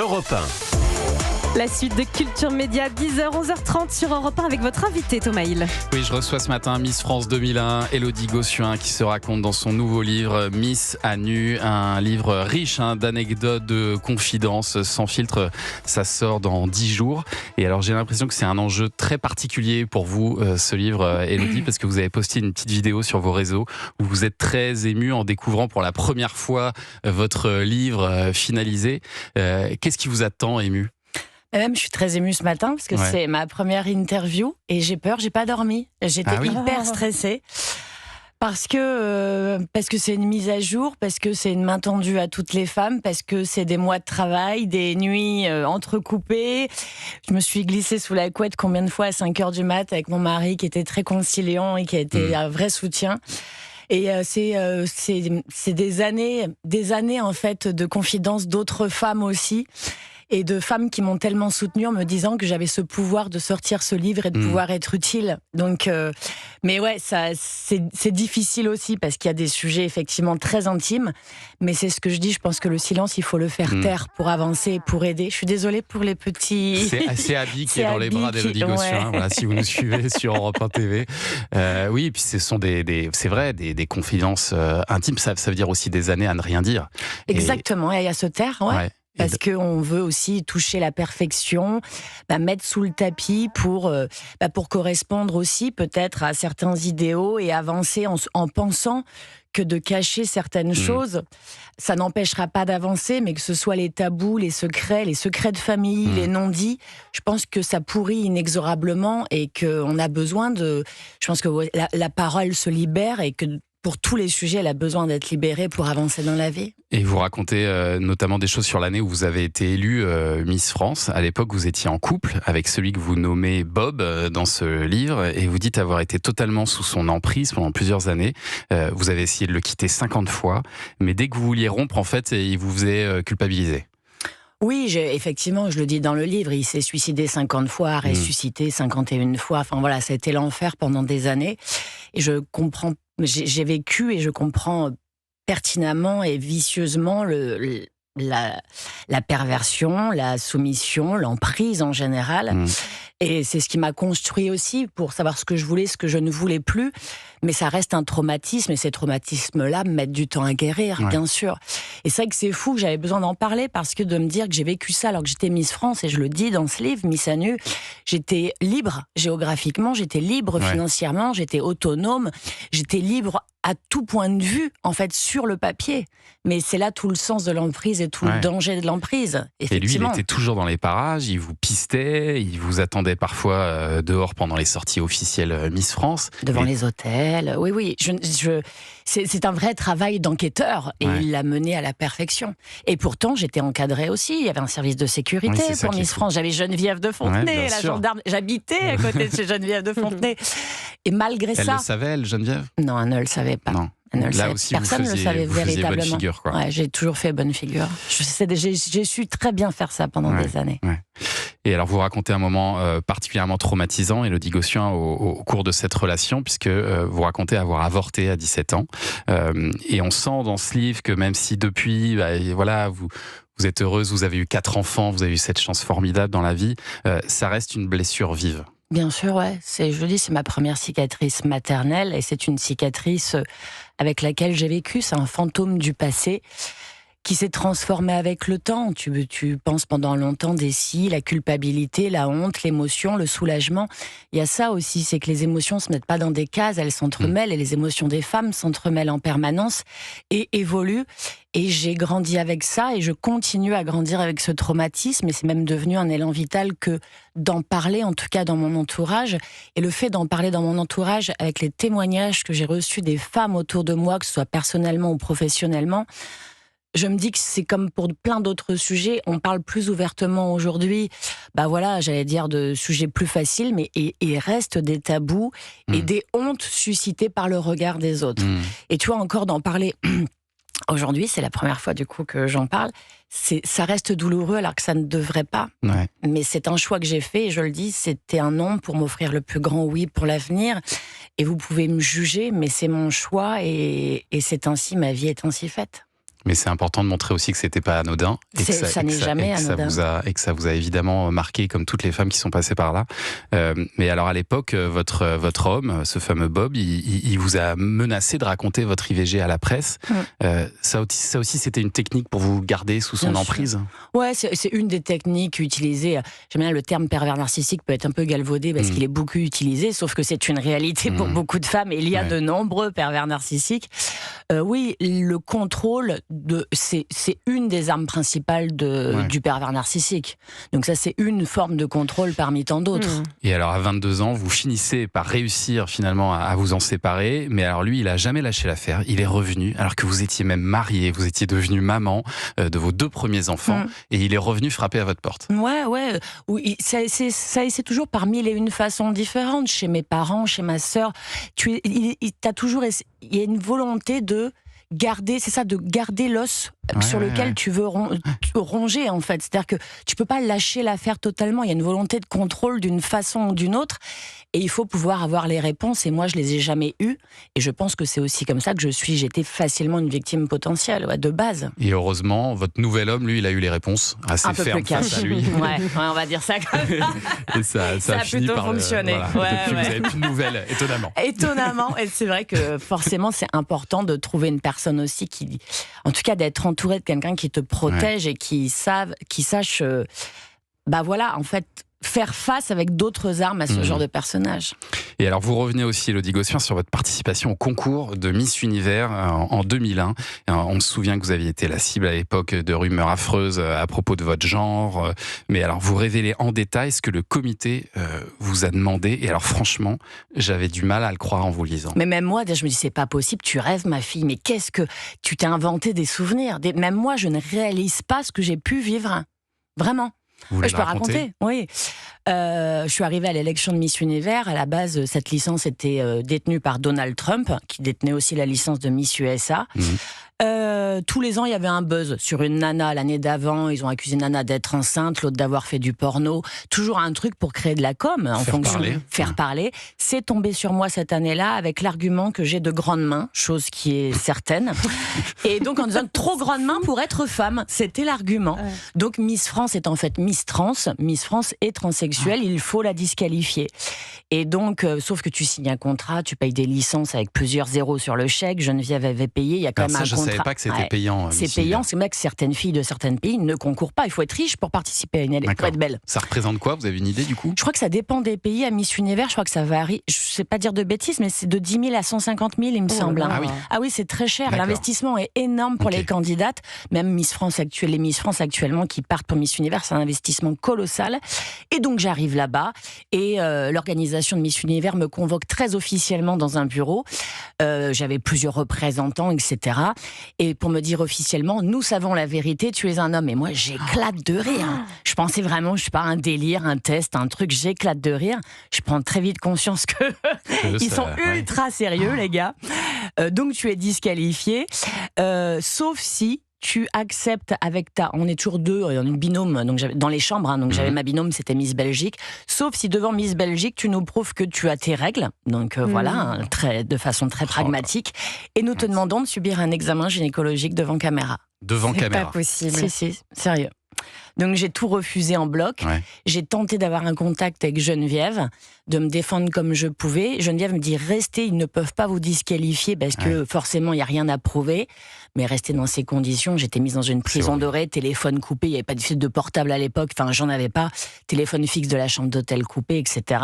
Europe 1. La suite de Culture Média, 10h, 11h30 sur Europe 1 avec votre invité Thomas Hill. Oui, je reçois ce matin Miss France 2001, Élodie Gossuin, qui se raconte dans son nouveau livre Miss à nu, un livre riche d'anecdotes, de confidences, sans filtre. Ça sort dans 10 jours. Et alors j'ai l'impression que c'est un enjeu très particulier pour vous, ce livre, Élodie, parce que vous avez posté une petite vidéo sur vos réseaux où vous êtes très émue en découvrant pour la première fois votre livre finalisé. Qu'est-ce qui vous a tant ému ? Même, je suis très émue ce matin parce que c'est ma première interview et j'ai peur, j'ai pas dormi. J'étais hyper stressée parce que c'est une mise à jour, parce que c'est une main tendue à toutes les femmes, parce que c'est des mois de travail, des nuits entrecoupées. Je me suis glissée sous la couette combien de fois à 5h du mat avec mon mari qui était très conciliant et qui a été un vrai soutien. Et c'est des années en fait de confidence d'autres femmes aussi. Et de femmes qui m'ont tellement soutenue en me disant que j'avais ce pouvoir de sortir ce livre et de pouvoir être utile. Donc, mais ouais, c'est difficile aussi parce qu'il y a des sujets effectivement très intimes. Mais c'est ce que je dis, je pense que le silence, il faut le faire taire pour avancer et pour aider. Je suis désolée pour les petits... C'est assez Abby qui est dans les bras d'Élodie Gossuin, voilà, si vous nous suivez sur Europe 1 TV. Oui, et puis ce sont c'est vrai, des confidences intimes. Ça veut dire aussi des années à ne rien dire. Exactement, et il y a ce taire, ouais. Parce qu'on veut aussi toucher la perfection, mettre sous le tapis pour correspondre aussi peut-être à certains idéaux et avancer en pensant que de cacher certaines choses, ça n'empêchera pas d'avancer, mais que ce soit les tabous, les secrets de famille, les non-dits, je pense que ça pourrit inexorablement et qu'on a besoin de... Je pense que la parole se libère et que pour tous les sujets, elle a besoin d'être libérée pour avancer dans la vie. Et vous racontez notamment des choses sur l'année où vous avez été élue Miss France. À l'époque, vous étiez en couple avec celui que vous nommez Bob dans ce livre et vous dites avoir été totalement sous son emprise pendant plusieurs années. Vous avez essayé de le quitter 50 fois, mais dès que vous vouliez rompre, en fait, il vous faisait culpabiliser. Oui, effectivement, je le dis dans le livre, il s'est suicidé 50 fois, ressuscité 51 fois. Enfin voilà, ça a été l'enfer pendant des années. Et je comprends, j'ai vécu et je comprends pertinemment et vicieusement la perversion, la soumission, l'emprise en général. Et c'est ce qui m'a construit aussi pour savoir ce que je voulais, ce que je ne voulais plus. Mais ça reste un traumatisme et ces traumatismes-là me mettent du temps à guérir, bien sûr. Et c'est vrai que c'est fou que j'avais besoin d'en parler parce que de me dire que j'ai vécu ça alors que j'étais Miss France, et je le dis dans ce livre, Miss à nu, j'étais libre géographiquement, j'étais libre financièrement, j'étais autonome, j'étais libre à tout point de vue, en fait, sur le papier. Mais c'est là tout le sens de l'emprise et tout le danger de l'emprise, effectivement. Et lui, il était toujours dans les parages, il vous pistait, il vous attendait parfois dehors pendant les sorties officielles Miss France. Devant les hôtels, oui. C'est un vrai travail d'enquêteur et il l'a mené à la perfection. Et pourtant, j'étais encadrée aussi, il y avait un service de sécurité pour Miss France. J'avais Geneviève de Fontenay, la gendarme. J'habitais à côté de chez Geneviève de Fontenay. Et malgré ça... Elle le savait, elle, Geneviève ? Non, elle ne le savait pas. Non. Là aussi, personne ne le savait véritablement. Bonne figure, quoi. Ouais, j'ai toujours fait bonne figure. J'ai su très bien faire ça pendant des années. Et alors, vous racontez un moment particulièrement traumatisant, Élodie Gossuin, au cours de cette relation, puisque vous racontez avoir avorté à 17 ans. Et on sent dans ce livre que même si depuis, vous êtes heureuse, vous avez eu 4 enfants, vous avez eu cette chance formidable dans la vie, ça reste une blessure vive. Bien sûr, je le dis, c'est ma première cicatrice maternelle et c'est une cicatrice avec laquelle j'ai vécu. C'est un fantôme du passé qui s'est transformé avec le temps. Tu penses pendant longtemps la culpabilité, la honte, l'émotion, le soulagement. Il y a ça aussi, c'est que les émotions ne se mettent pas dans des cases, elles s'entremêlent et les émotions des femmes s'entremêlent en permanence et évoluent. Et j'ai grandi avec ça et je continue à grandir avec ce traumatisme et c'est même devenu un élan vital que d'en parler, en tout cas dans mon entourage. Et le fait d'en parler dans mon entourage avec les témoignages que j'ai reçus des femmes autour de moi, que ce soit personnellement ou professionnellement, je me dis que c'est comme pour plein d'autres sujets, on parle plus ouvertement aujourd'hui, j'allais dire de sujets plus faciles, mais il reste des tabous et des hontes suscitées par le regard des autres. Et tu vois, encore d'en parler aujourd'hui, c'est la première fois du coup que j'en parle, ça reste douloureux alors que ça ne devrait pas. Mais c'est un choix que j'ai fait et je le dis, c'était un non pour m'offrir le plus grand oui pour l'avenir. Et vous pouvez me juger, mais c'est mon choix et c'est ainsi, ma vie est ainsi faite. Mais c'est important de montrer aussi que c'était pas anodin. Et que ça n'est jamais anodin. Et que ça vous a évidemment marqué, comme toutes les femmes qui sont passées par là. Mais alors à l'époque, votre homme, ce fameux Bob, il vous a menacé de raconter votre IVG à la presse. Ça aussi, c'était une technique pour vous garder sous son emprise. Ouais, c'est une des techniques utilisées. J'aime bien le terme pervers narcissique, peut être un peu galvaudé parce qu'il est beaucoup utilisé, sauf que c'est une réalité pour beaucoup de femmes. Et il y a de nombreux pervers narcissiques. Oui, le contrôle, c'est une des armes principales du pervers narcissique. Donc ça, c'est une forme de contrôle parmi tant d'autres. Et alors, à 22 ans, vous finissez par réussir finalement à vous en séparer. Mais alors lui, il a jamais lâché l'affaire. Il est revenu, alors que vous étiez même mariée, vous étiez devenue maman de vos 2 premiers enfants. Et il est revenu frapper à votre porte. Ouais. Oui, c'est toujours par 1000 et une façons différentes. Chez mes parents, chez ma sœur. Il y a une volonté de garder l'os sur lequel tu veux ronger, en fait. C'est-à-dire que tu peux pas lâcher l'affaire totalement. Il y a une volonté de contrôle d'une façon ou d'une autre. Et il faut pouvoir avoir les réponses. Et moi, je les ai jamais eues. Et je pense que c'est aussi comme ça que j'étais facilement une victime potentielle, de base. Et heureusement, votre nouvel homme, lui, il a eu les réponses assez fermes face à lui. Ouais, on va dire ça comme ça. Et ça a fini plutôt par fonctionné. Depuis, vous n'avez plus de nouvelles, étonnamment. Étonnamment. Et c'est vrai que forcément, c'est important de trouver une personne aussi en tout cas, d'être entouré de quelqu'un qui te protège et qui sache, en fait, faire face avec d'autres armes à ce genre de personnage. Et alors vous revenez aussi, Élodie Gossuin, sur votre participation au concours de Miss Univers en 2001. On se souvient que vous aviez été la cible à l'époque de rumeurs affreuses à propos de votre genre. Mais alors vous révélez en détail ce que le comité vous a demandé. Et alors franchement, j'avais du mal à le croire en vous lisant. Mais même moi, je me dis, c'est pas possible, tu rêves ma fille, mais qu'est-ce que tu t'es inventé des souvenirs. Même moi, je ne réalise pas ce que j'ai pu vivre. Vraiment. Je peux raconter. Oui. Je suis arrivée à l'élection de Miss Univers. À la base, cette licence était détenue par Donald Trump, qui détenait aussi la licence de Miss USA. Tous les ans, il y avait un buzz sur une nana. L'année d'avant, ils ont accusé Nana d'être enceinte, l'autre d'avoir fait du porno. Toujours un truc pour créer de la com, faire parler. C'est tombé sur moi cette année-là avec l'argument que j'ai de grandes mains, chose qui est certaine. Et donc en disant trop grandes mains pour être femme, c'était l'argument. Donc Miss France est en fait Miss Trans. Miss France est transsexuelle, il faut la disqualifier. Et donc, sauf que tu signes un contrat, tu payes des licences avec plusieurs zéros sur le chèque. Geneviève avait payé, il y a quand même un contrat. Je savais pas que c'était payant. C'est payant, c'est vrai que certaines filles de certains pays ne concourent pas. Il faut être riche pour participer à une élection, pour être belle. Ça représente quoi? Vous avez une idée du coup? Je crois que ça dépend des pays. À Miss Univers, je crois que ça varie. Je sais pas dire de bêtises, mais c'est de 10 000 à 150 000, il me semble. Ah oui, c'est très cher. L'investissement est énorme pour les candidates. Même les Miss France actuellement qui partent pour Miss Univers, c'est un investissement colossal. Et donc j'arrive là-bas et l'organisation de Miss Univers me convoque très officiellement dans un bureau. J'avais plusieurs représentants, etc. Et pour me dire officiellement, nous savons la vérité, tu es un homme. Et moi, j'éclate de rire. Je pensais vraiment, je sais pas, un délire, un test, un truc, j'éclate de rire. Je prends très vite conscience que ils sont ultra sérieux, les gars. Donc, tu es disqualifié, sauf si tu acceptes avec on est toujours deux, on est une binôme, donc dans les chambres, donc j'avais ma binôme, c'était Miss Belgique, sauf si devant Miss Belgique, tu nous prouves que tu as tes règles, donc voilà, de façon très pragmatique, et nous te demandons de subir un examen gynécologique devant caméra. Devant caméra. C'est pas possible. Si, sérieux. Donc j'ai tout refusé en bloc. J'ai tenté d'avoir un contact avec Geneviève, de me défendre comme je pouvais. Geneviève me dit restez, ils ne peuvent pas vous disqualifier parce que forcément il n'y a rien à prouver. Mais rester dans ces conditions, j'étais mise dans une prison dorée, téléphone coupé, il n'y avait pas de fil de portable à l'époque, enfin j'en avais pas, téléphone fixe de la chambre d'hôtel coupé, etc.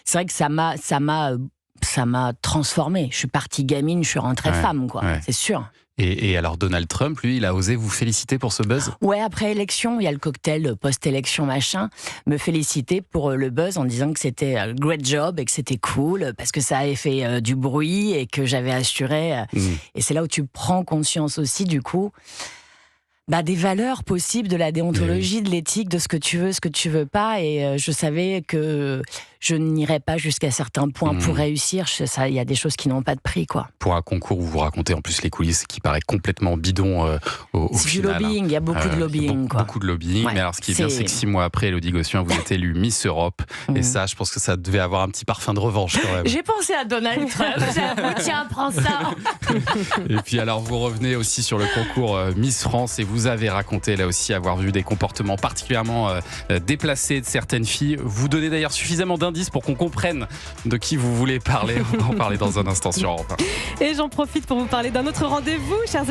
C'est vrai que ça m'a transformée. Je suis partie gamine, je suis rentrée femme, quoi. C'est sûr. Et alors Donald Trump, lui, il a osé vous féliciter pour ce buzz? Ouais, après élection, il y a le cocktail post-élection machin, me féliciter pour le buzz en disant que c'était un great job et que c'était cool parce que ça avait fait du bruit et que j'avais assuré. Et c'est là où tu prends conscience aussi du coup des valeurs possibles, de la déontologie, de l'éthique, de ce que tu veux pas. Et je savais que je n'irai pas jusqu'à certains points pour réussir. Il y a des choses qui n'ont pas de prix, quoi. Pour un concours où vous racontez en plus les coulisses qui paraît complètement bidon au C'est du final. lobbying, il y a beaucoup de lobbying. Beaucoup de lobbying. Ouais, mais alors ce qui est bien, c'est que 6 mois après, Élodie Gossuin, vous êtes élue Miss Europe. Et ça, je pense que ça devait avoir un petit parfum de revanche quand même. J'ai pensé à Donald Trump. Tiens, prends ça. Et puis alors, vous revenez aussi sur le concours Miss France et vous avez raconté là aussi avoir vu des comportements particulièrement déplacés de certaines filles. Vous donnez d'ailleurs suffisamment d'indices pour qu'on comprenne de qui vous voulez parler. On va en parler dans un instant sur Europe 1. Et j'en profite pour vous parler d'un autre rendez-vous, chers